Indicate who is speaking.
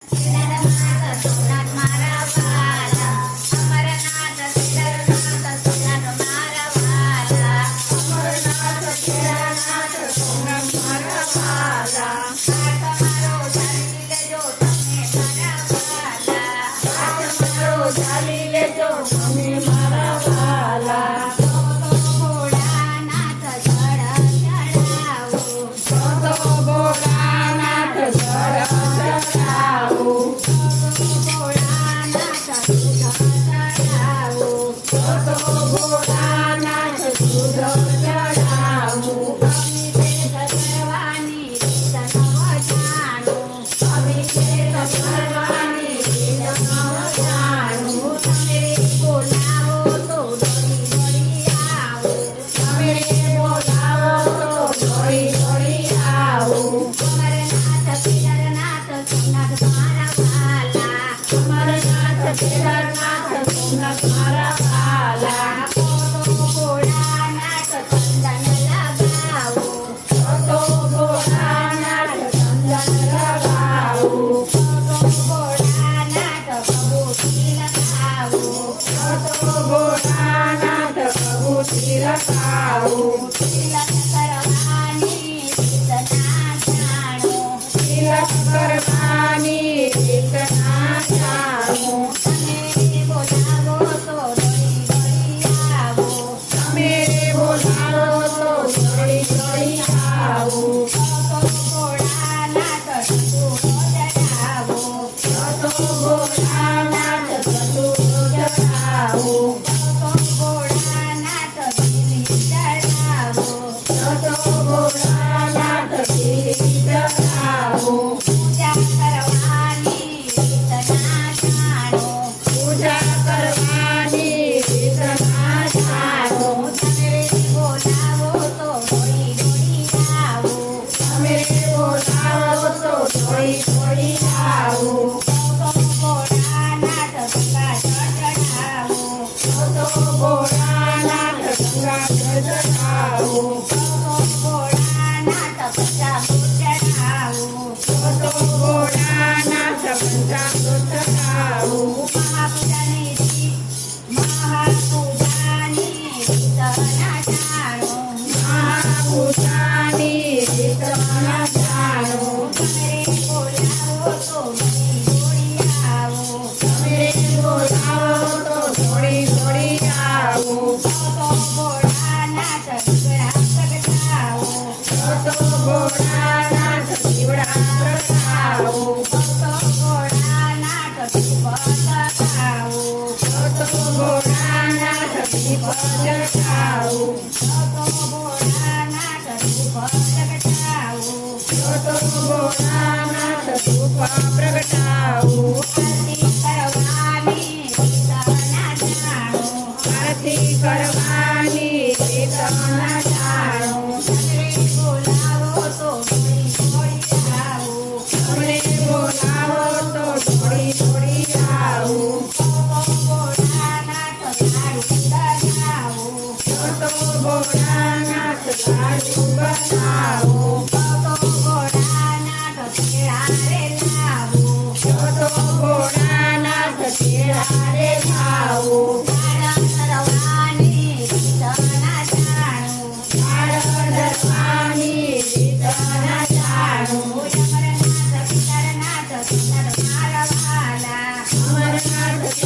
Speaker 1: કેદારનાથ સોમનાથ મારા વાલા, અમરનાથ કેદારનાથ સોમનાથ મારા વાલા,
Speaker 2: અમરનાથ કેદારનાથ સોમનાથ મારા વાલા,
Speaker 1: હાથ મારો ઝાલી લેજો તમે મારા વાલા,
Speaker 2: હાથ મારો ઝાલી લેજો તમે મારા વાલા.
Speaker 1: ભોળાનાથ જળ ચડાવો,
Speaker 2: તો ભોળાનાથ જળ ચડાવો,
Speaker 1: ભોળાનાથ દૂધ ચડાવો,
Speaker 2: તો ભોળાનાથ દૂધ ચડાવો.
Speaker 1: અભિષેક કરવાની રીત નવ જાણો,
Speaker 2: અભિષેક કરવાની રીત નવ જાણું.
Speaker 1: તમે બોલાવો તો દોડી દોડી આવો,
Speaker 2: તમે બોલાવો તો દોડી દોડી આવું.
Speaker 1: અમરનાથ કેદારનાથ સોમનાથ મારા વાલા,
Speaker 2: અમરનાથ કેદારનાથ સોમનાથ મારા વાલા,
Speaker 1: ભોળાનાથ ચંદન લગાવો,
Speaker 2: તો ભોળાનાથ ચંદન લગાવો,
Speaker 1: ભોળાનાથ ભભૂતિ લગાવો,
Speaker 2: તો ભોળાનાથ ભભૂતિ લગાવો.
Speaker 1: તિલક કરવાની રીત ના જાણો,
Speaker 2: તિલક કરવાની રીત ના જાણું.
Speaker 1: તમે બોલાવો તો દોડી દોડી આવો,
Speaker 2: તમે બોલાવો તો દોડી દોડી આવું.
Speaker 1: ભોળાનાથ ઠઠુરો ચડાવો,
Speaker 2: તો ભોળાનાથ ચતુર ચડાવો,
Speaker 1: ભોળાનાથ દિલી ચડાવો,
Speaker 2: તો ભોળાનાથ ગીરી ચડાવો.
Speaker 1: પૂજા કરવાની રીત ના જાણો,
Speaker 2: પૂજા કરવાની રીત ના જાણો.
Speaker 1: તમે બોલાવો તો દોડી દોડી આવો,
Speaker 2: તમે બોલાવો તો દોડી દોડી આવું.
Speaker 1: ભોળાનાથ ગંગા ચડાવો,
Speaker 2: તો ભોળાનાથ ગંગા ચડાવો,
Speaker 1: ભોળાનાથ પંચામૃત ચડાવો,
Speaker 2: તો ભોળાનાથ પંચામૃત ચડાવો.
Speaker 1: મહાપૂજાની રીત ના જાણો,
Speaker 2: મહાપૂજાની રીત ના જાણો.
Speaker 1: તમે બોલાવો તો દોડી દોડી આવો,
Speaker 2: તમે બોલાવો તો દોડી દોડી આવું.
Speaker 1: ભોળાનાથ દીવડા પ્રગટાવો,
Speaker 2: તો ભોળાનાથ દીવડા પ્રગટાવો,
Speaker 1: ભોળાનાથ દીપ લગાવો,
Speaker 2: તો ભોળાનાથ દીપ જગાવો,
Speaker 1: ભોળાનાથ દીપ પ્રગટાવો,
Speaker 2: તો ભોળાનાથ ધૂપ પ્રગટાવો.
Speaker 1: આરતી કરવાની રીત ના જાણો,
Speaker 2: આરતી કરવાની રીત ના જાણો.
Speaker 1: બોલાવો તો દોડી દોડી આવો,
Speaker 2: તમને બોલાવો તો દોડી દોડી આવું.
Speaker 1: ભોળાનાથ લાડુ બનાવો,
Speaker 2: તો ભોળાનાથ લાડુ બનાવો,
Speaker 1: ભોળાનાથ પેડા રે લાવો,
Speaker 2: તો ભોળાનાથ તેડા રે લાવો.
Speaker 1: તારા કરવાની રીત ના જાણો,
Speaker 2: બાળ ધરવાની રીત ના જાણું.
Speaker 1: અમરનાથ કેદારનાથ સોમનાથ મારા વાલા,
Speaker 2: અમરનાથ